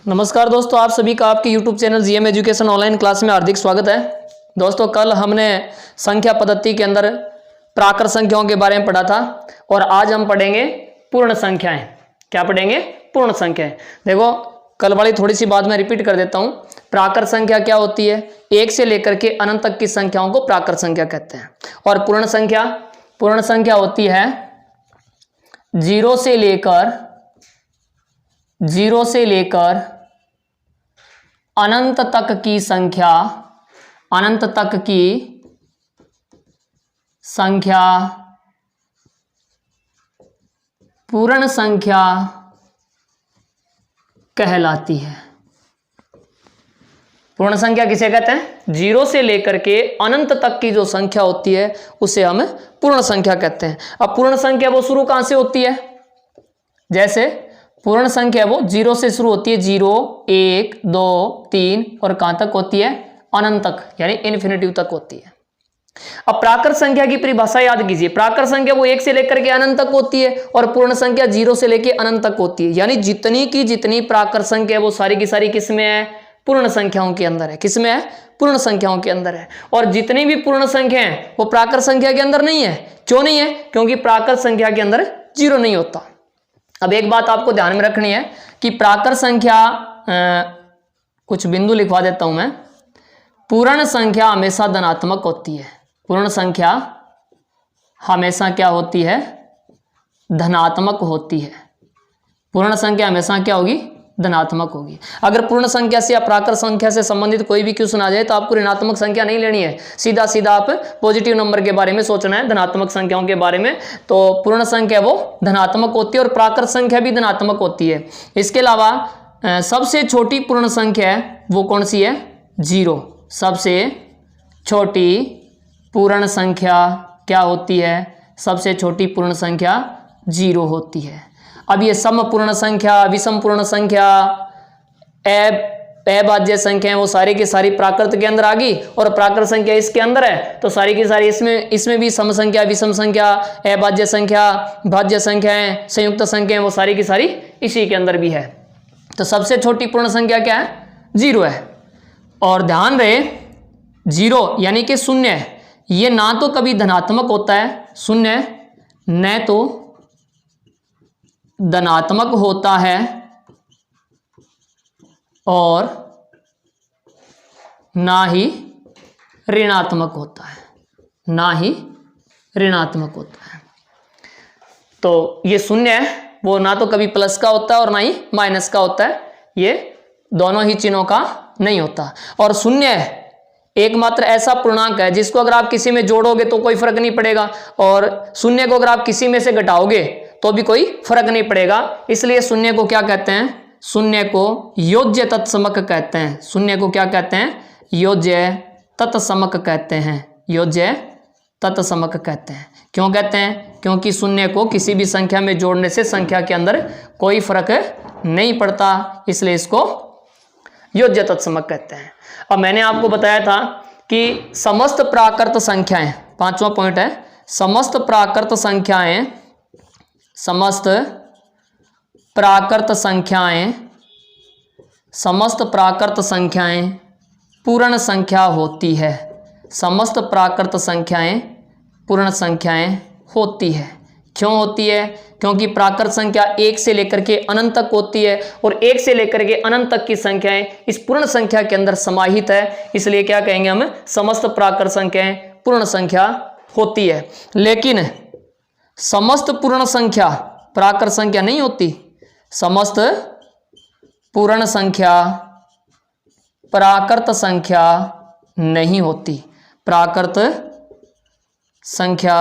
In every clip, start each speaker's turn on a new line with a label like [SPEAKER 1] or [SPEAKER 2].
[SPEAKER 1] नमस्कार दोस्तों, आप सभी का आपके YouTube channel GM education online class में हार्दिक स्वागत है। दोस्तों, कल हमने संख्या पद्धति के अंदर प्राकृत संख्याओं के बारे में पढ़ा था और आज हम पढ़ेंगे पूर्ण संख्याएं। क्या पढ़ेंगे? पूर्ण संख्याएं। देखो, कल वाली थोड़ी सी बात मैं रिपीट कर देता हूं। प्राकृत संख्या क्या होती है? एक से लेकर के अनंत तक की संख्याओं को प्राकृत संख्या कहते हैं। और पूर्ण संख्या होती है जीरो से लेकर अनंत तक की संख्या पूर्ण संख्या कहलाती है। पूर्ण संख्या किसे कहते हैं? जीरो से लेकर के अनंत तक की जो संख्या होती है उसे हम पूर्ण संख्या कहते हैं। अब पूर्ण संख्या वो शुरू कहां से होती है? जैसे पूर्ण संख्या वो जीरो से शुरू होती है, 0, 1, 2, 3 और कहां तक होती है? अनंत तक, यानी इन्फिनिटिव तक होती है। अब प्राकृत संख्या की परिभाषा याद कीजिए। प्राकृत संख्या वो 1 से लेकर के अनंत तक होती है और पूर्ण संख्या 0 से लेकर अनंत तक होती है। यानी जितनी की जितनी प्राकृत संख्या वो सारी की सारी किसमें है? पूर्ण संख्याओं के अंदर है। किसमें है? पूर्ण संख्याओं के अंदर है। और जितनी भी पूर्ण संख्या है वो प्राकृत संख्या के अंदर नहीं है। क्यों नहीं है? क्योंकि प्राकृत संख्या के अंदर 0 नहीं होता। अब एक बात आपको ध्यान में रखनी है कि प्राकृत संख्या, कुछ बिंदु लिखवा देता हूं मैं। पूर्ण संख्या हमेशा धनात्मक होती है। पूर्ण संख्या हमेशा क्या होती है? धनात्मक होती है। पूर्ण संख्या हमेशा क्या होगी? धनात्मक होगी। अगर पूर्ण संख्या से या प्राकृत संख्या से संबंधित कोई भी क्वेश्चन आ जाए तो आपको ऋणात्मक संख्या नहीं लेनी है, सीधा सीधा आप पॉजिटिव नंबर के बारे में सोचना है, धनात्मक संख्याओं के बारे में। तो पूर्ण संख्या वो धनात्मक होती है और प्राकृत संख्या भी धनात्मक होती है। इसके अलावा सबसे छोटी पूर्ण संख्या है वो कौन सी है? 0। सबसे छोटी पूर्ण संख्या क्या होती है? सबसे छोटी पूर्ण संख्या 0 होती है। अब ये सम पूर्ण संख्या, विषम पूर्ण संख्या, अभाज्य संख्या है, वो सारी की सारी प्राकृत के अंदर आ गई और प्राकृत संख्या इसके अंदर है। तो सारी की सारी इसमें भी सम संख्या, विषम संख्या, अभाज्य संख्या, भाज्य संख्याएं, संयुक्त संख्याएं, वो सारी की सारी इसी के अंदर भी है। तो सबसे छोटी पूर्ण संख्या क्या है? 0 है। और ध्यान रहे, 0 यानी कि शून्य, ये ना तो कभी धनात्मक होता है, शून्य न तो धनात्मक होता है और ना ही ऋणात्मक होता है, ना ही ऋणात्मक होता है। तो ये शून्य है, वो ना तो कभी प्लस का होता है और ना ही माइनस का होता है, ये दोनों ही चिन्हों का नहीं होता। और शून्य एकमात्र ऐसा पूर्णांक है जिसको अगर आप किसी में जोड़ोगे तो कोई फर्क नहीं पड़ेगा और शून्य को अगर आप किसी में से घटाओगे तो भी कोई फर्क नहीं पड़ेगा। इसलिए शून्य को क्या कहते हैं? शून्य को योज्य तत्समक कहते हैं। शून्य को क्या कहते हैं? योज्य तत्समक कहते हैं। योज्य तत्समक कहते हैं। क्यों कहते हैं? क्योंकि शून्य को किसी भी संख्या में जोड़ने से संख्या के अंदर कोई फर्क नहीं पड़ता, इसलिए इसको योज्य तत्समक कहते हैं। अब मैंने आपको बताया था कि समस्त प्राकृत संख्याएं, 5वां पॉइंट है, समस्त प्राकृत संख्याएं पूर्ण संख्या होती है। समस्त प्राकृत संख्याएं पूर्ण संख्याएं होती है। क्यों होती है? क्योंकि प्राकृत संख्या 1 से लेकर के अनंत तक होती है और 1 से लेकर के अनंत तक की संख्याएं इस पूर्ण संख्या के अंदर समाहित है। इसलिए क्या कहेंगे हम? समस्त प्राकृत संख्याएं पूर्ण संख्या होती है। लेकिन समस्त पूर्ण संख्या प्राकृत संख्या नहीं होती। समस्त पूर्ण संख्या प्राकृत संख्या नहीं होती। प्राकृत संख्या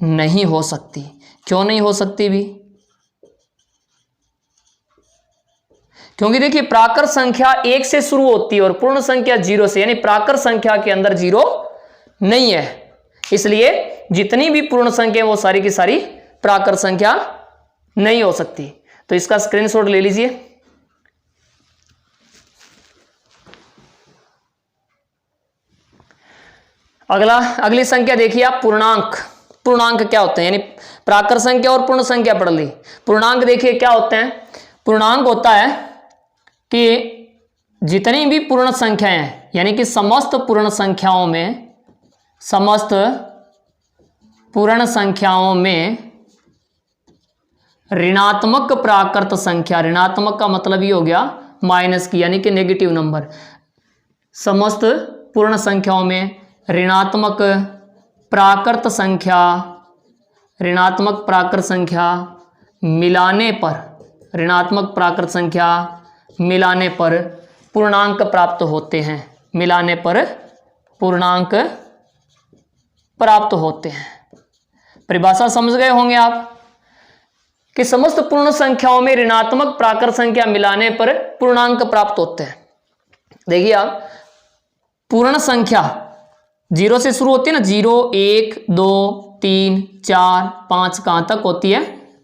[SPEAKER 1] नहीं हो सकती। क्यों नहीं हो सकती भी? क्योंकि देखिए, प्राकृत संख्या 1 से शुरू होती है और पूर्ण संख्या 0 से, यानी प्राकृत संख्या के अंदर 0 नहीं है। इसलिए जितनी भी पूर्ण संख्या वो सारी की सारी प्राकृत संख्या नहीं हो सकती। तो इसका स्क्रीनशॉट ले लीजिए। अगली संख्या देखिए आप, पूर्णांक। पूर्णांक क्या होते हैं? यानी प्राकृत संख्या और पूर्ण संख्या पढ़ ली। पूर्णांक देखिए क्या होते हैं? पूर्णांक होता है कि जितनी भी पूर्ण संख्याएं हैं, यानी कि समस्त पूर्ण संख्याओं में ऋणात्मक प्राकृत संख्या, ऋणात्मक का मतलब ये हो गया माइनस की, यानी कि नेगेटिव नंबर, समस्त पूर्ण संख्याओं में ऋणात्मक प्राकृत संख्या मिलाने पर पूर्णांक प्राप्त होते हैं, परिभाषा समझ गए होंगे आप कि समस्त पूर्ण संख्याओं में ऋणात्मक प्राकृत संख्या मिलाने पर पूर्णांक प्राप्त होते हैं। देखिए आप, पूर्ण संख्या 0 से शुरू होती है ना, 0 1 2 3 4 5 कहां तक होती है?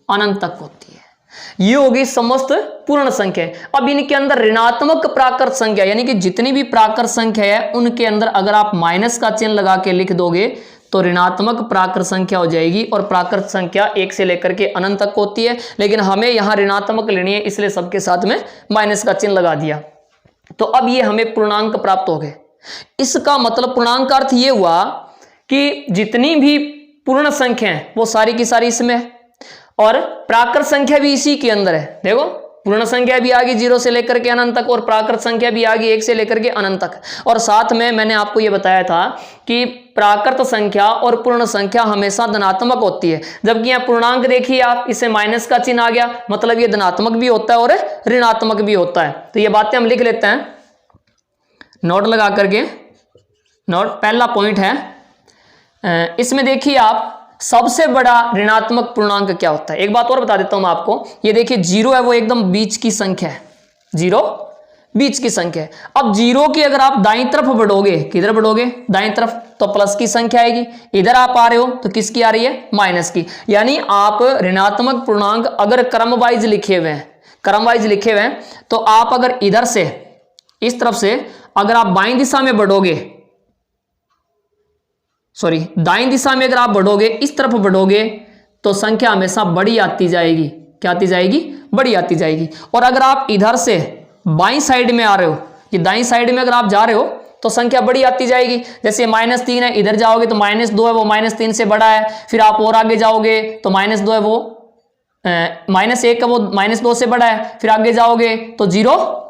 [SPEAKER 1] अनंत तक होती है। ये होगी समस्त पूर्ण संख्या। अब इनके अंदर ऋणात्मक प्राकृत संख्या, यानी कि जितनी भी प्राकृत संख्या है उनके अंदर अगर आप माइनस का चिन्ह लगा के लिख दोगे तो ऋणात्मक प्राकृत संख्या हो जाएगी, और प्राकृत संख्या 1 से लेकर के अनंत तक होती है, लेकिन हमें यहां ऋणात्मक लेनी है, इसलिए सबके साथ में माइनस का चिन्ह लगा दिया। तो अब ये हमें पूर्णांक प्राप्त हो गए। इसका मतलब पूर्णांक का अर्थ ये हुआ कि जितनी भी पूर्ण संख्या है वो सारी की सारी इसमें है, और प्राकृत संख्या भी इसी के अंदर है। देखो, पूर्ण संख्या भी आ गई 0 से लेकर के अनंत तक, और प्राकृत संख्या भी आ गई 1 से लेकर के अनंत तक। और साथ में मैंने आपको यह बताया था कि प्राकृत संख्या और पूर्ण संख्या हमेशा धनात्मक होती है, जबकि यहाँ पूर्णांक देखिए आप, इससे माइनस का चिन्ह आ गया, मतलब ये धनात्मक भी होता है और ऋणात्मक भी होता है। तो ये बातें हम लिख लेते हैं नोट लगा करके। नोट, पहला पॉइंट है, इसमें देखिए आप, सबसे बड़ा ऋणात्मक पूर्णांक क्या होता है। एक बात और बता देता हूं मैं आपको, ये देखिए 0 है, वो एकदम बीच की संख्या है, 0 बीच की संख्या है। अब 0 की अगर आप दाईं तरफ बढ़ोगे, किधर बढ़ोगे? दाईं तरफ, तो प्लस की संख्या आएगी। इधर आप आ रहे हो तो किसकी आ रही है? माइनस की। यानी आप ऋणात्मक पूर्णांक अगर क्रमवाइज लिखे हुए हैं, तो आप अगर इधर से इस तरफ से अगर आप बाईं दिशा में बढ़ोगे, दाईं दिशा में अगर आप बढ़ोगे, इस तरफ बढ़ोगे, तो संख्या हमेशा बड़ी आती जाएगी। क्या आती जाएगी? बड़ी आती जाएगी। और अगर आप इधर से बाईं साइड में आ रहे हो, कि दाईं साइड में अगर आप जा रहे हो तो संख्या बड़ी आती जाएगी। जैसे -3 है, इधर जाओगे तो -2 है, वो -3 से बड़ा है। फिर आप और आगे जाओगे तो -2 है, वो -1 है, वो -2 से बड़ा है। फिर आगे जाओगे तो 0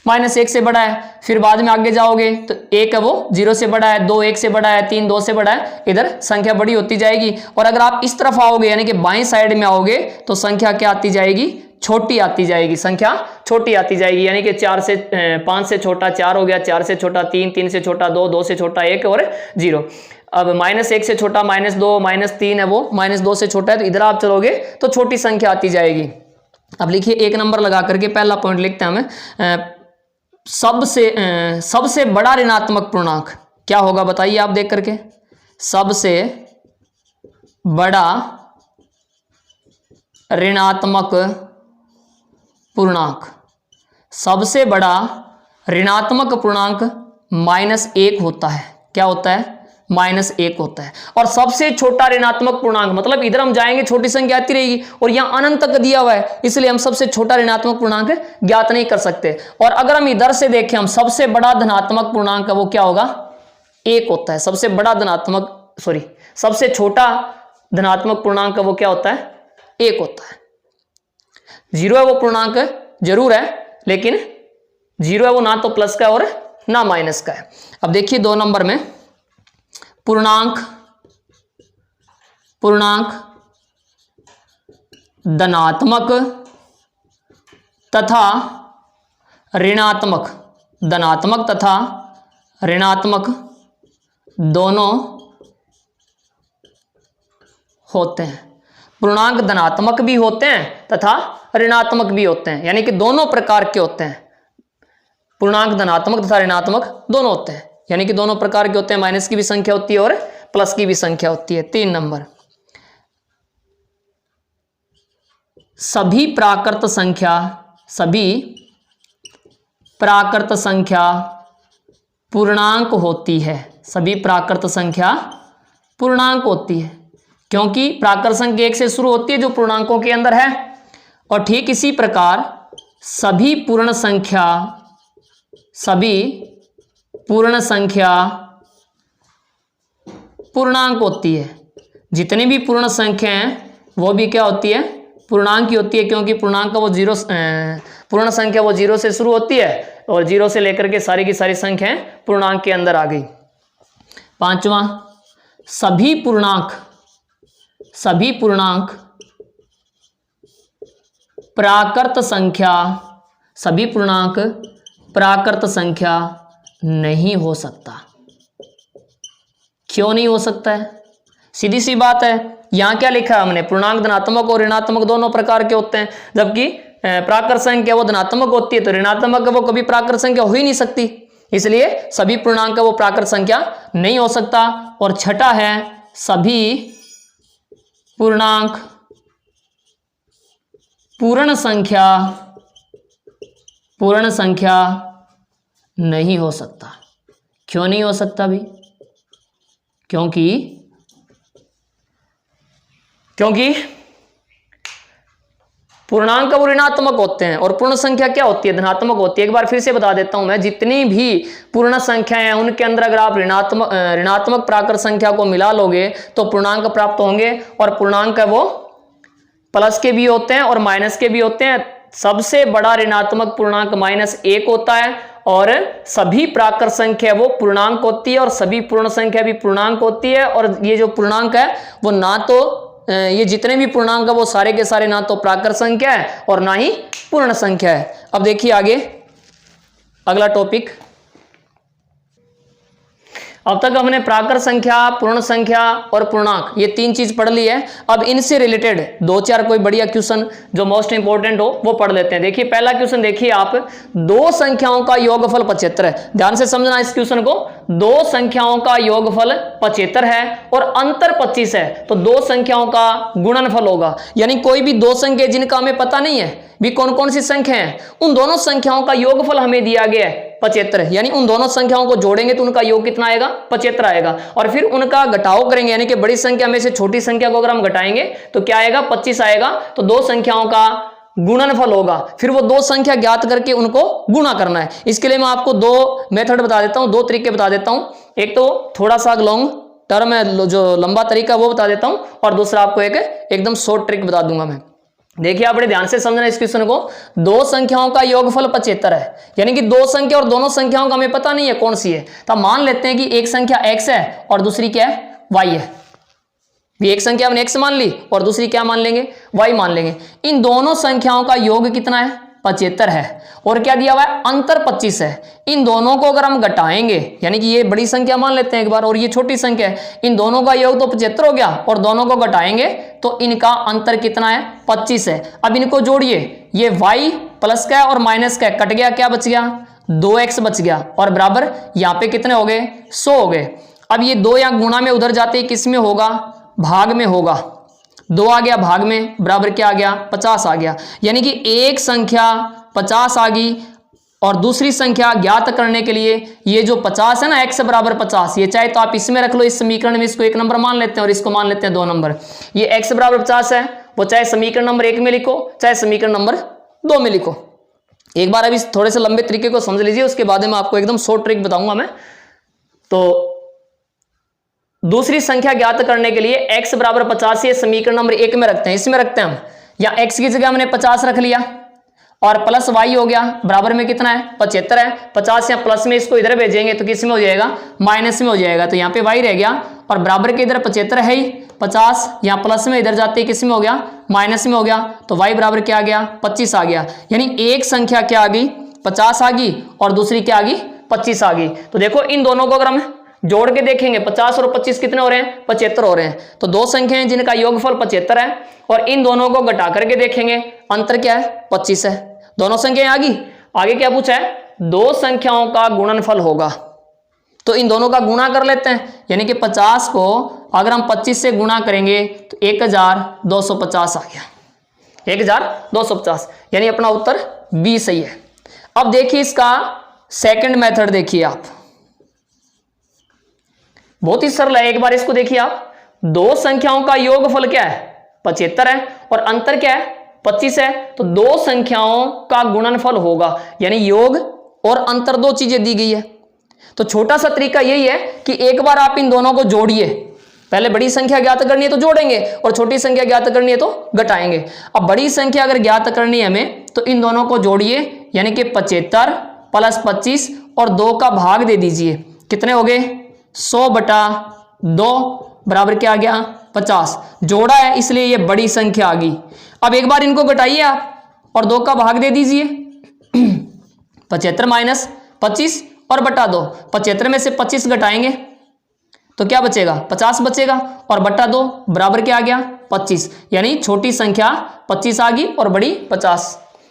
[SPEAKER 1] -1 से बड़ा है। फिर बाद में आगे जाओगे तो 1 है, वो 0 से बड़ा है, 2 1 से बड़ा है, 3 2 से बड़ा है। इधर संख्या बड़ी होती जाएगी। और अगर आप इस तरफ आओगे, यानी कि बाएं साइड में आओगे, तो संख्या क्या आती जाएगी? छोटी आती जाएगी, संख्या छोटी आती जाएगी। यानी कि 5 से छोटा 4 हो गया, 4 से छोटा 3, 3 से छोटा 2, 2 से छोटा 1 और 0। अब -1 से छोटा -2, -3 है, वो -2 से छोटा है, तो इधर आप चलोगे तो छोटी संख्या आती जाएगी। अब लिखिए 1 नंबर लगा करके पहला पॉइंट लिखते हैं हमें, सबसे बड़ा ऋणात्मक पूर्णांक क्या होगा बताइए आप देख करके। सबसे बड़ा ऋणात्मक पूर्णांक, सबसे बड़ा ऋणात्मक पूर्णांक -1 होता है। क्या होता है? -1 होता है। और सबसे छोटा ऋणात्मक पूर्णांक, मतलब इधर हम जाएंगे छोटी संख्या आती रहेगी, और यहां अनंत तक दिया हुआ है, इसलिए हम सबसे छोटा ऋणात्मक पूर्णांक ज्ञात नहीं कर सकते। और अगर हम इधर से देखें, हम सबसे बड़ा धनात्मक पूर्णांक वो क्या होगा? 1 होता है। सबसे छोटा धनात्मक पूर्णांक वो क्या होता है? 1 होता है। 0 है, वो पूर्णांक जरूर है, लेकिन 0 है वो ना तो प्लस का है और ना माइनस का है। अब देखिए 2 नंबर में पूर्णांक धनात्मक तथा ऋणात्मक, दोनों होते हैं। पूर्णांक धनात्मक भी होते हैं तथा ऋणात्मक भी होते हैं, यानी कि दोनों प्रकार के होते हैं। पूर्णांक धनात्मक तथा ऋणात्मक दोनों होते हैं, यानी कि दोनों प्रकार के होते हैं। माइनस की भी संख्या होती है और प्लस की भी संख्या होती है। 3 नंबर, सभी प्राकृत संख्या पूर्णांक होती है। सभी प्राकृत संख्या पूर्णांक होती है, क्योंकि प्राकृत संख्या 1 से शुरू होती है जो पूर्णांकों के अंदर है। और ठीक इसी प्रकार सभी पूर्ण संख्या पूर्णांक होती है। जितनी भी पूर्ण संख्या हैं वो भी क्या होती है, पूर्णांक की होती है, क्योंकि पूर्णांक का वो पूर्ण संख्या वो 0 से शुरू होती है और 0 से लेकर के सारी की सारी संख्याएं पूर्णांक के अंदर आ गई। पांचवा, सभी पूर्णांक प्राकृत संख्या नहीं हो सकता। क्यों नहीं हो सकता है? सीधी सी बात है, यहां क्या लिखा है हमने, पूर्णांक धनात्मक और ऋणात्मक दोनों प्रकार के होते हैं, जबकि प्राकृत संख्या वो धनात्मक होती है, तो ऋणात्मक वो कभी प्राकृत संख्या हो ही नहीं सकती, इसलिए सभी पूर्णांक का वो प्राकृत संख्या नहीं हो सकता। और छठा है, सभी पूर्णांक पूर्ण संख्या नहीं हो सकता। क्यों नहीं हो सकता भी? क्योंकि पूर्णांक वो ऋणात्मक होते हैं और पूर्ण संख्या क्या होती है, धनात्मक होती है। एक बार फिर से बता देता हूं मैं, जितनी भी पूर्ण संख्याएं हैं उनके अंदर अगर आप ऋणात्मक प्राकृत संख्या को मिला लोगे तो पूर्णांक प्राप्त होंगे। और पूर्णांक है वो प्लस के भी होते हैं और माइनस के भी होते हैं। सबसे बड़ा ऋणात्मक पूर्णांक -1 होता है और सभी प्राकृत संख्या वो पूर्णांक होती है और सभी पूर्ण संख्या भी पूर्णांक होती है। और ये जो पूर्णांक है वो ना तो ये जितने भी पूर्णांक है वो सारे के सारे ना तो प्राकृत संख्या है और ना ही पूर्ण संख्या है। अब देखिए आगे अगला टॉपिक। अब तक हमने प्राकृत संख्या, पूर्ण संख्या और पूर्णांक ये 3 चीज पढ़ ली है। अब इनसे रिलेटेड 2-4 कोई बढ़िया क्वेश्चन जो मोस्ट इंपोर्टेंट हो वो पढ़ लेते हैं। देखिए पहला क्वेश्चन देखिए आप, 2 संख्याओं का योगफल 75 है। ध्यान से समझना इस क्वेश्चन को। 2 संख्याओं का योगफल 75 है और अंतर 25 है, तो 2 संख्याओं का गुणनफल होगा। यानी कोई भी 2 संख्या जिनका हमें पता नहीं है भी कौन कौन सी संख्या है, उन दोनों संख्याओं का योगफल हमें दिया गया है 75। यानी उन दोनों संख्याओं को जोड़ेंगे तो उनका योग कितना आएगा, 75 आएगा। और फिर उनका घटाव करेंगे, यानी कि बड़ी संख्या में से छोटी संख्या को अगर हम घटाएंगे तो क्या आएगा, 25 आएगा। तो 2 संख्याओं का गुणनफल होगा। फिर वो 2 संख्या ज्ञात करके उनको गुणा करना है। इसके लिए मैं आपको 2 मेथड बता देता हूं, 2 तरीके बता देता हूं। एक तो थोड़ा सा लॉन्ग टर्म है, जो लंबा तरीका वो बता देता हूं, और दूसरा आपको एक एकदम शॉर्ट ट्रिक बता दूंगा मैं। देखिए आप बड़े ध्यान से समझना इस क्वेश्चन को। 2 संख्याओं का योगफल 75 है, यानी कि 2 संख्या और दोनों संख्याओं का हमें पता नहीं है कौन सी है। तो मान लेते हैं कि एक संख्या x है और दूसरी क्या है, y है। एक संख्या हमने x मान ली और दूसरी क्या मान लेंगे, y मान लेंगे। इन दोनों संख्याओं का योग कितना है, 75 है। और क्या दिया हुआ है, अंतर 25 है। इन दोनों को अगर हम घटाएंगे, यानी कि ये बड़ी संख्या मान लेते हैं एक बार और ये छोटी संख्या है, इन दोनों का योग तो 75 हो गया और दोनों को घटाएंगे तो इनका अंतर कितना है, 25 है। अब इनको जोड़िए, ये y प्लस का और माइनस का कट गया, क्या बच गया, 2x बच गया और बराबर यहाँ पे कितने हो गए, 100 हो गए। अब ये 2 यहाँ गुणा में उधर जाते किस में होगा, भाग में होगा। 2 आ गया भाग में, बराबर क्या आ गया, 50 आ गया। यानी कि एक संख्या 50 आ गई और दूसरी संख्या ज्ञात करने के लिए ये जो 50 है ना, x बराबर 50, ये चाहे तो आप इसमें रख लो, इस समीकरण में इसको 1 नंबर मान लेते हैं और इसको मान लेते हैं 2 नंबर। ये x बराबर 50 है, वो चाहे समीकरण नंबर 1 में लिखो चाहे समीकरण नंबर 2 में लिखो। एक बार अभी थोड़े से लंबे तरीके को समझ लीजिए, उसके बाद में आपको एकदम शॉर्ट ट्रिक बताऊंगा मैं। तो दूसरी संख्या ज्ञात करने के लिए x बराबर 50 ये समीकरण नंबर 1 में रखते हैं, इसमें रखते हैं हम। या x की जगह हमने 50 रख लिया और प्लस y हो गया, बराबर में कितना है, 75 है। 50 या प्लस में इसको इधर भेजेंगे तो किस में हो जाएगा, माइनस में हो जाएगा। तो यहाँ पे y रह गया और बराबर के इधर 75 है ही, 50 यहाँ प्लस में इधर जाते किस में हो गया, माइनस में हो गया। तो y बराबर क्या आ गया, 25 आ गया। यानी एक संख्या क्या आ गई, 50 आ गई और दूसरी क्या आ गई, 25 आ गई। तो देखो इन दोनों को अगर हम जोड़ के देखेंगे 50 और 25 कितने हो रहे हैं, 75 हो रहे हैं। तो 2 संख्याएं जिनका योगफल 75 है और इन दोनों को घटा करके देखेंगे अंतर क्या है, 25 है। दोनों संख्याएं आ गई। आगे क्या पूछा है, 2 संख्याओं का गुणनफल होगा। तो इन दोनों का गुणा कर लेते हैं, यानी कि 50 को अगर हम 25 से गुणा करेंगे तो 1250 आ गया, 1250। यानी अपना उत्तर बी सही है। अब देखिए इसका सेकंड मेथड देखिए आप, बहुत ही सरल है। एक बार इसको देखिए आप, 2 संख्याओं का योगफल क्या है, 75 है और अंतर क्या है, 25 है, तो दो संख्याओं का गुणनफल होगा, यानी योग और अंतर दो चीजें दी गई है। तो छोटा सा तरीका यही है कि एक बार आप इन दोनों को जोड़िए, पहले बड़ी संख्या ज्ञात करनी है तो जोड़ेंगे और छोटी संख्या ज्ञात करनी है तो घटाएंगे। अब बड़ी संख्या अगर ज्ञात करनी है हमें तो इन दोनों को जोड़िए, यानी कि 75 प्लस 25 और 2 का भाग दे दीजिए, कितने हो गए 100/2 बराबर क्या आ गया 50। जोड़ा है इसलिए ये बड़ी संख्या आ गई। अब एक बार इनको घटाइए आप और 2 का भाग दे दीजिए 75 माइनस 25 और बटा 2। 75 में से 25 घटाएंगे तो क्या बचेगा 50 बचेगा और बटा 2 बराबर क्या आ गया 25, यानी छोटी संख्या 25 आ गई और बड़ी 50।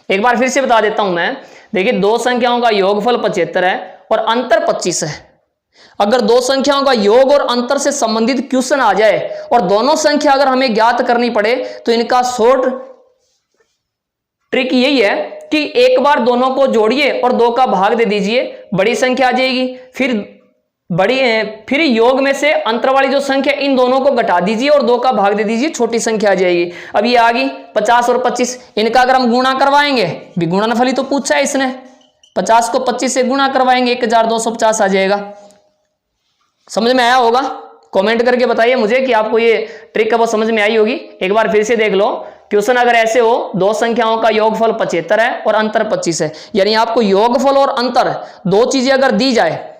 [SPEAKER 1] एक बार फिर से बता देता हूं मैं, देखिए दो संख्याओं का योगफल 75 है और अंतर 25 है। अगर दो संख्याओं का योग और अंतर से संबंधित क्वेश्चन आ जाए और दोनों संख्या अगर हमें ज्ञात करनी पड़े तो इनका शॉर्ट ट्रिक यही है कि एक बार दोनों को जोड़िए और 2 का भाग दे दीजिए, बड़ी संख्या आ जाएगी। फिर योग में से अंतर वाली जो संख्या इन दोनों को घटा दीजिए और 2 का भाग दे दीजिए, छोटी संख्या आ जाएगी। अब ये आ गई 50 और 25, इनका अगर हम गुणा करवाएंगे, भी गुणनफल ही तो पूछा है इसने, 50 को 25 से गुणा करवाएंगे 1250 आ जाएगा। समझ में आया होगा? कमेंट करके बताइए मुझे कि आपको ये ट्रिक वो समझ में आई होगी। एक बार फिर से देख लो, क्वेश्चन अगर ऐसे हो, दो संख्याओं का योगफल 75 है और अंतर 25 है, यानी आपको योगफल और अंतर दो चीजें अगर दी जाए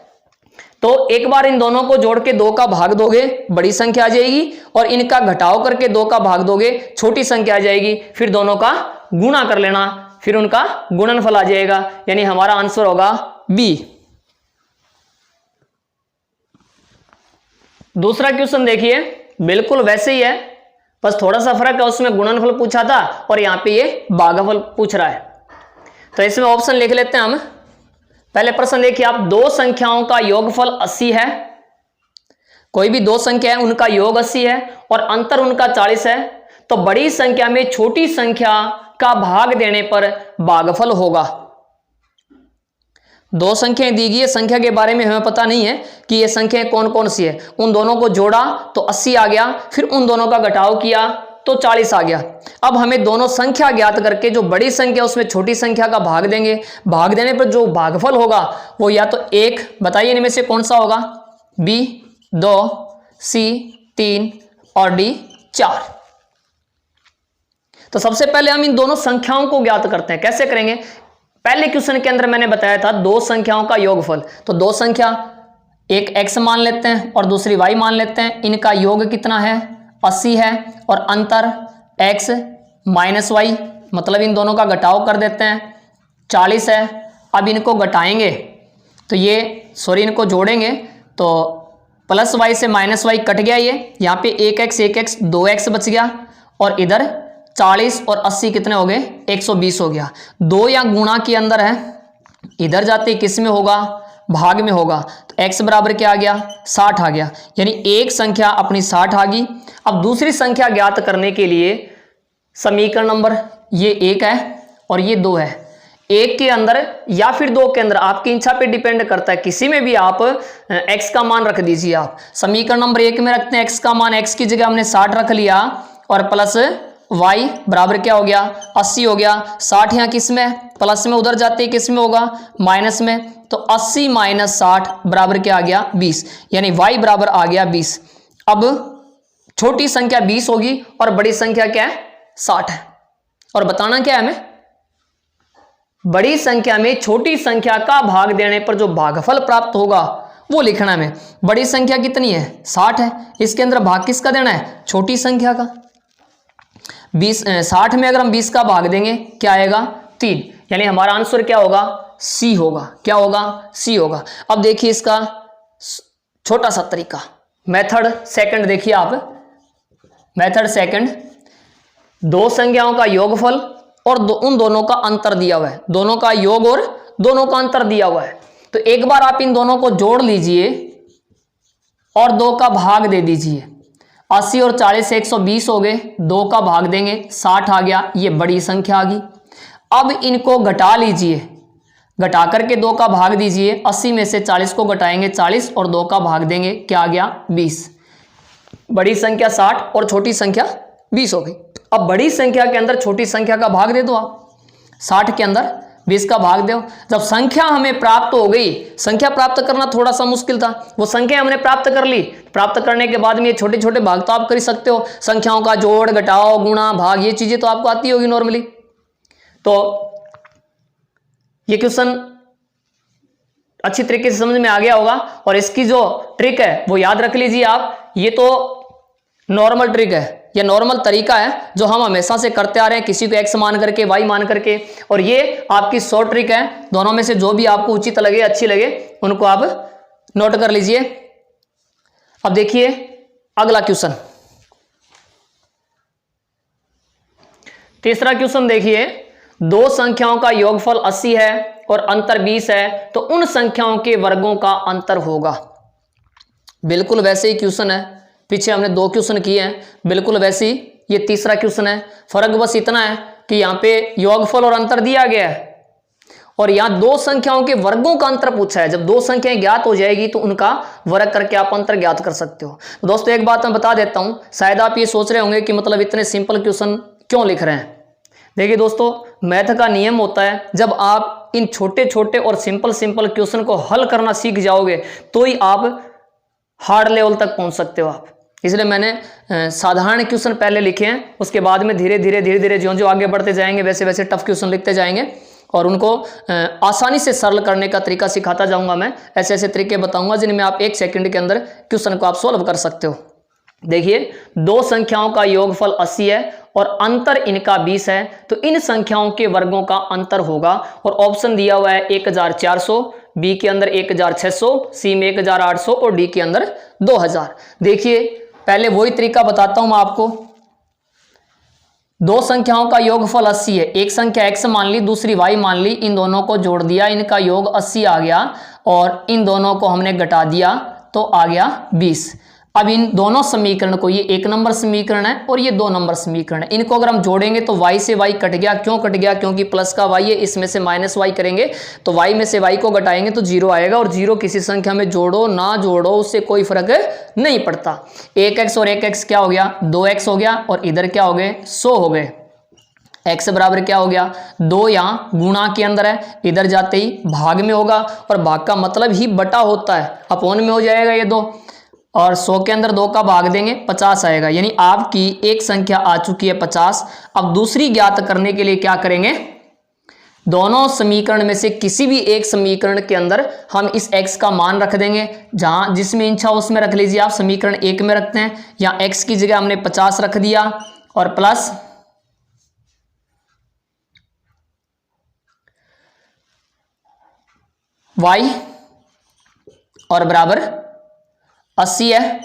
[SPEAKER 1] तो एक बार इन दोनों को जोड़ के 2 का भाग दोगे, बड़ी संख्या आ जाएगी, और इनका घटाव करके 2 का भाग दोगे, छोटी संख्या आ जाएगी। फिर दोनों का गुणा कर लेना, फिर उनका गुणनफल आ जाएगा, यानी हमारा आंसर होगा बी। दूसरा क्वेश्चन देखिए, बिल्कुल वैसे ही है, बस थोड़ा सा फर्क है, उसमें गुणनफल पूछा था और यहां पे ये भागफल पूछ रहा है। तो इसमें ऑप्शन लिख लेते हैं हम। पहले प्रश्न देखिए आप, दो संख्याओं का योगफल 80 है, कोई भी दो संख्या है उनका योग 80 है और अंतर उनका 40 है, तो बड़ी संख्या में छोटी संख्या का भाग देने पर भागफल होगा। दो संख्याएं दी गई है, संख्या के बारे में हमें पता नहीं है कि ये संख्याएं कौन कौन सी है। उन दोनों को जोड़ा तो 80 आ गया, फिर उन दोनों का घटाव किया तो 40 आ गया। अब हमें दोनों संख्या ज्ञात करके जो बड़ी संख्या उसमें छोटी संख्या का भाग देंगे, भाग देने पर जो भागफल होगा वो या तो 1, बताइए इनमें से कौन सा होगा, बी 2, सी 3 और डी 4। तो सबसे पहले हम इन दोनों संख्याओं को ज्ञात करते हैं। कैसे करेंगे? पहले क्वेश्चन के अंदर मैंने बताया था दो संख्याओं का योगफल, तो दो संख्या, एक x मान लेते हैं और दूसरी y मान लेते हैं, इनका योग कितना है 80 है और अंतर x माइनस वाई, मतलब इन दोनों का घटाव कर देते हैं 40 है। अब इनको घटाएंगे तो ये इनको जोड़ेंगे तो प्लस वाई से माइनस वाई कट गया, ये यहाँ पे 1x 2x बच गया और इधर 40 और 80 कितने हो गए 120 हो गया। दो या गुणा के अंदर है, इधर जाते किस में होगा, भाग में होगा, तो x बराबर क्या आ गया 60 आ गया, यानी एक संख्या अपनी 60 आ गई। अब दूसरी संख्या ज्ञात करने के लिए समीकरण नंबर ये 1 है और ये 2 है, 1 के अंदर या फिर 2 के अंदर, आपकी इच्छा पे डिपेंड करता है, किसी में भी आप x का मान रख दीजिए। आप समीकरण नंबर 1 में रखते हैं x का मान, x की जगह हमने 60 रख लिया और प्लस y बराबर क्या हो गया 80 हो गया। 60 यहाँ किस में, प्लस में, उधर जाते ही किस में होगा माइनस में, तो 80 माइनस 60 बराबर क्या आ गया 20, यानी y बराबर आ गया 20। अब छोटी संख्या 20 होगी और बड़ी संख्या क्या है 60 है, और बताना क्या है हमें, बड़ी संख्या में छोटी संख्या का भाग देने पर जो भागफल प्राप्त होगा वो लिखना है हमें। बड़ी संख्या कितनी है 60 है, इसके अंदर भाग किसका देना है छोटी संख्या का। 60 में अगर हम 20 का भाग देंगे क्या आएगा 3, यानी हमारा आंसर क्या होगा सी होगा। क्या होगा सी होगा। अब देखिए इसका छोटा सा तरीका, मेथड सेकंड देखिए आप, मेथड सेकंड, दो संख्याओं का योगफल और उन दोनों का अंतर दिया हुआ है, दोनों का योग और दोनों का अंतर दिया हुआ है। तो एक बार आप इन दोनों को जोड़ लीजिए और 2 का भाग दे दीजिए, 80 और 40 से 120 हो गए, 2 का भाग देंगे 60 आ गया, ये बड़ी संख्या आ गई। अब इनको घटा लीजिए, घटा करके 2 का भाग दीजिए, 80 में से 40 को घटाएंगे 40 और 2 का भाग देंगे क्या आ गया 20। बड़ी संख्या 60 और छोटी संख्या 20 हो गई। अब बड़ी संख्या के अंदर छोटी संख्या का भाग दे दो आप, 60 के अंदर 20 का भाग दो। जब संख्या हमें प्राप्त हो गई, संख्या प्राप्त करना थोड़ा सा मुश्किल था, वो संख्या हमने प्राप्त कर ली, प्राप्त करने के बाद में ये छोटे छोटे भाग तो आप कर ही सकते हो, संख्याओं का जोड़ घटाओ गुणा भाग, ये चीजें तो आपको आती होगी नॉर्मली। तो ये क्वेश्चन अच्छी तरीके से समझ में आ गया होगा, और इसकी जो ट्रिक है वो याद रख लीजिए आप। ये तो नॉर्मल ट्रिक है, ये नॉर्मल तरीका है जो हम हमेशा से करते आ रहे हैं, किसी को x मान करके y मान करके, और ये आपकी शॉर्ट ट्रिक है। दोनों में से जो भी आपको उचित लगे, अच्छी लगे, उनको आप नोट कर लीजिए। अब देखिए अगला क्वेश्चन, तीसरा क्वेश्चन देखिए, दो संख्याओं का योगफल 80 है और अंतर 20 है, तो उन संख्याओं के वर्गों का अंतर होगा। बिल्कुल वैसे ही क्वेश्चन है, पीछे हमने 2 क्वेश्चन किए हैं, बिल्कुल वैसे ही ये तीसरा क्वेश्चन है। फर्क बस इतना है कि यहां पे योगफल और अंतर दिया गया है, और यहां दो संख्याओं के वर्गों का अंतर पूछा है। जब दो संख्याएं ज्ञात हो जाएगी तो उनका वर्ग करके आप अंतर ज्ञात कर सकते हो। तो दोस्तों एक बात मैं बता देता हूं, शायद आप ये सोच रहे होंगे कि मतलब इतने सिंपल क्वेश्चन क्यों लिख रहे हैं। देखिए दोस्तों, मैथ का नियम होता है, जब आप इन छोटे छोटे और सिंपल क्वेश्चन को हल करना सीख जाओगे तो ही आप हार्ड लेवल तक पहुंच सकते हो आप। इसलिए मैंने साधारण क्वेश्चन पहले लिखे हैं, उसके बाद में धीरे धीरे जो आगे बढ़ते जाएंगे वैसे वैसे टफ क्वेश्चन लिखते जाएंगे, और उनको आसानी से सरल करने का तरीका सिखाता जाऊंगा। मैं ऐसे ऐसे तरीके बताऊंगा जिनमें आप 1 सेकंड के अंदर क्वेश्चन को आप सॉल्व कर सकते हो। देखिए, दो संख्याओं का योगफल 80 है और अंतर इनका 20 है, तो इन संख्याओं के वर्गों का अंतर होगा। और ऑप्शन दिया हुआ है 1400, बी के अंदर 1600, सी में 1800 और डी के अंदर 2000। देखिए पहले वही तरीका बताता हूं मैं आपको। दो संख्याओं का योगफल 80 है, एक संख्या x मान ली, दूसरी y मान ली, इन दोनों को जोड़ दिया, इनका योग 80 आ गया, और इन दोनों को हमने घटा दिया तो आ गया 20। अब इन दोनों समीकरण को, ये 1 नंबर समीकरण है और ये 2 नंबर समीकरण है, इनको अगर हम जोड़ेंगे तो y से y कट गया। क्यों कट गया? क्योंकि प्लस का y है, इसमें से माइनस y करेंगे तो y में से y को घटाएंगे तो 0 आएगा, और 0 किसी संख्या में जोड़ो ना जोड़ो उससे कोई फर्क नहीं पड़ता। 1x और 1x क्या हो गया? 2x हो गया, और इधर क्या हो गए? 100 हो गए। x बराबर क्या हो गया? 2 यहाँ गुणा के अंदर है, इधर जाते ही भाग में होगा, और भाग का मतलब ही बटा होता है, अपोन में हो जाएगा ये 2, और 100 के अंदर 2 का भाग देंगे 50 आएगा। यानी आपकी एक संख्या आ चुकी है 50। अब दूसरी ज्ञात करने के लिए क्या करेंगे? दोनों समीकरण में से किसी भी एक समीकरण के अंदर हम इस x का मान रख देंगे, जहां जिसमें इच्छा उसमें रख लीजिए आप। समीकरण 1 में रखते हैं, या x की जगह हमने 50 रख दिया, और प्लस y और बराबर 80 है।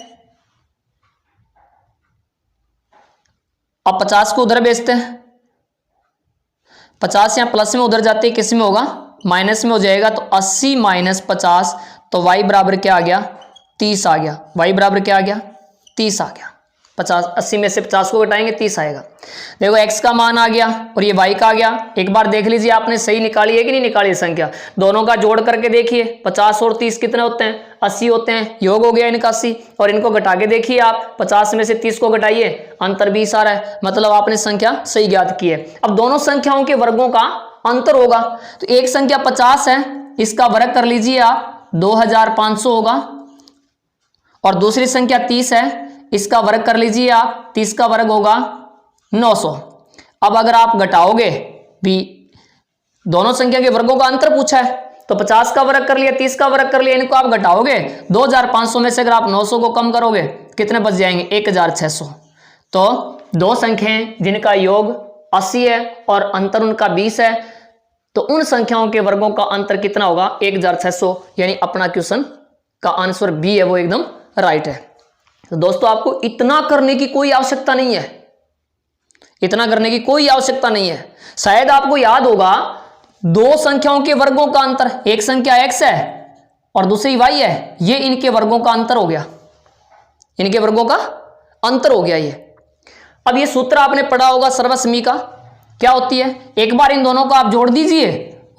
[SPEAKER 1] अब 50 को उधर भेजते हैं, 50 यहाँ प्लस में उधर जाते ही किस में होगा? माइनस में हो जाएगा, तो 80 माइनस 50, तो y बराबर क्या आ गया? 30 आ गया। y बराबर क्या आ गया? 30 आ गया। 50, 80 में से 50 को घटाएंगे 30 आएगा। देखो x का मान आ गया और ये y का आ गया। एक बार देख लीजिए आपने सही निकाली है कि नहीं निकाली संख्या। दोनों का जोड़ करके देखिए, 50 और 30 कितने होते हैं? 80 होते हैं। योग हो गया इनका 80, और इनको घटा के देखिए आप, 50 में से 30 को घटाइए, अंतर 20 आ रहा है, मतलब आपने संख्या सही ज्ञात की है। अब दोनों संख्याओं के वर्गों का अंतर होगा, तो एक संख्या 50 है, इसका वर्ग कर लीजिए आप, 2500 होगा, और दूसरी संख्या 30 है, इसका वर्ग कर लीजिए आप, 30 का वर्ग होगा 900। अब अगर आप घटाओगे भी, दोनों संख्या के वर्गों का अंतर पूछा है, तो 50 का वर्ग कर लिया, 30 का वर्ग कर लिया, इनको आप घटाओगे 2500 में से अगर आप 900 को कम करोगे कितने बच जाएंगे? 1600। तो दो संख्याएं जिनका योग 80 है और अंतर उनका 20 है, तो उन संख्याओं के वर्गों का अंतर कितना होगा? 1600। यानी अपना क्वेश्चन का आंसर बी है वो एकदम राइट है। तो दोस्तों आपको इतना करने की कोई आवश्यकता नहीं है, इतना करने की कोई आवश्यकता नहीं है। शायद आपको याद होगा, दो संख्याओं के वर्गों का अंतर, एक संख्या x है और दूसरी y है, ये इनके वर्गों का अंतर हो गया, इनके वर्गों का अंतर हो गया ये। अब ये सूत्र आपने पढ़ा होगा सर्वसमी का, क्या होती है? एक बार इन दोनों को आप जोड़ दीजिए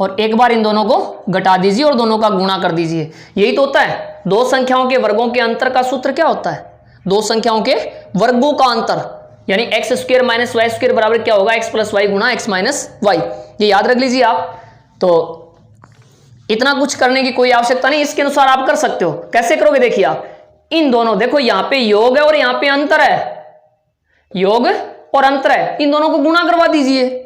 [SPEAKER 1] और एक बार इन दोनों को घटा दीजिए और दोनों का गुणा कर दीजिए, यही तो होता है। दो संख्याओं के वर्गों के अंतर का सूत्र क्या होता है? दो संख्याओं के वर्गों का अंतर, यानी x square minus y square बराबर क्या होगा, एक्स प्लस वाई गुणा एक्स माइनस वाई। ये याद रख लीजिए आप। तो इतना कुछ करने की कोई आवश्यकता नहीं, इसके अनुसार आप कर सकते हो। कैसे करोगे, देखिए आप इन दोनों, देखो यहां पे योग है और यहां पे अंतर है, योग और अंतर है, इन दोनों को गुणा करवा दीजिए,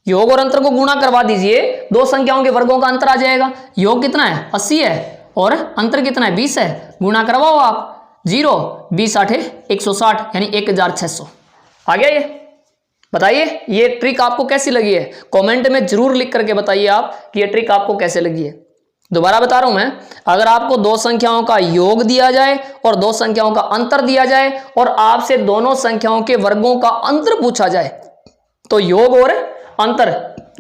[SPEAKER 1] योग और अंतर को गुणा करवा दीजिए, दो संख्याओं के वर्गों का अंतर आ जाएगा। योग कितना है 80 है और अंतर कितना है 20 है, गुणा करवाओ आप, 0 20 8 160 यानी 1600 आ गया। ये बताइए ये ट्रिक आपको कैसी लगी है, कमेंट में जरूर लिख करके बताइए आप कि ये ट्रिक आपको कैसे लगी है। दोबारा बता रहा हूं मैं, अगर आपको दो संख्याओं का योग दिया जाए और दो संख्याओं का अंतर दिया जाए और आपसे दोनों संख्याओं के वर्गों का अंतर पूछा जाए तो योग और अंतर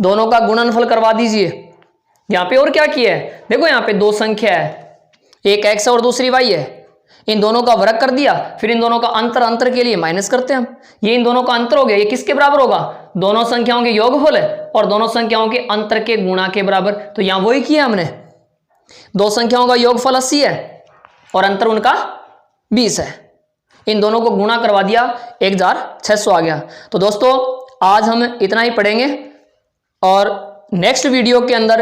[SPEAKER 1] दोनों का गुणनफल करवा दीजिए। यहां पे और क्या किया है, देखो यहां पे दो संख्या है, एक x और दूसरी y है, इन दोनों का वर्ग कर दिया, फिर इन दोनों का अंतर, अंतर के लिए माइनस करते हैं हम, ये इन दोनों का अंतर हो गया, ये किसके बराबर होगा, दोनों संख्याओं के योगफल है और दोनों संख्याओं के अंतर के गुणा के बराबर। तो यहां वही किया हमने, दो संख्याओं का योगफल 80 है और अंतर उनका 20 है, इन दोनों को गुणा करवा दिया, 1600 आ गया। तो दोस्तों आज हम इतना ही पढ़ेंगे और नेक्स्ट वीडियो के अंदर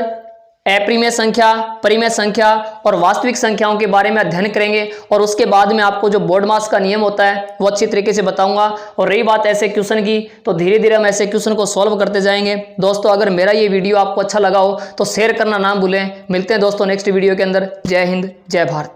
[SPEAKER 1] अप्रिमेय संख्या, परिमेय संख्या और वास्तविक संख्याओं के बारे में अध्ययन करेंगे और उसके बाद में आपको जो बोर्ड मास का नियम होता है वो अच्छी तरीके से बताऊंगा। और रही बात ऐसे क्वेश्चन की, तो धीरे धीरे हम ऐसे क्वेश्चन को सॉल्व करते जाएंगे। दोस्तों अगर मेरा ये वीडियो आपको अच्छा लगा हो तो शेयर करना ना भूलें। मिलते हैं दोस्तों नेक्स्ट वीडियो के अंदर। जय हिंद, जय भारत।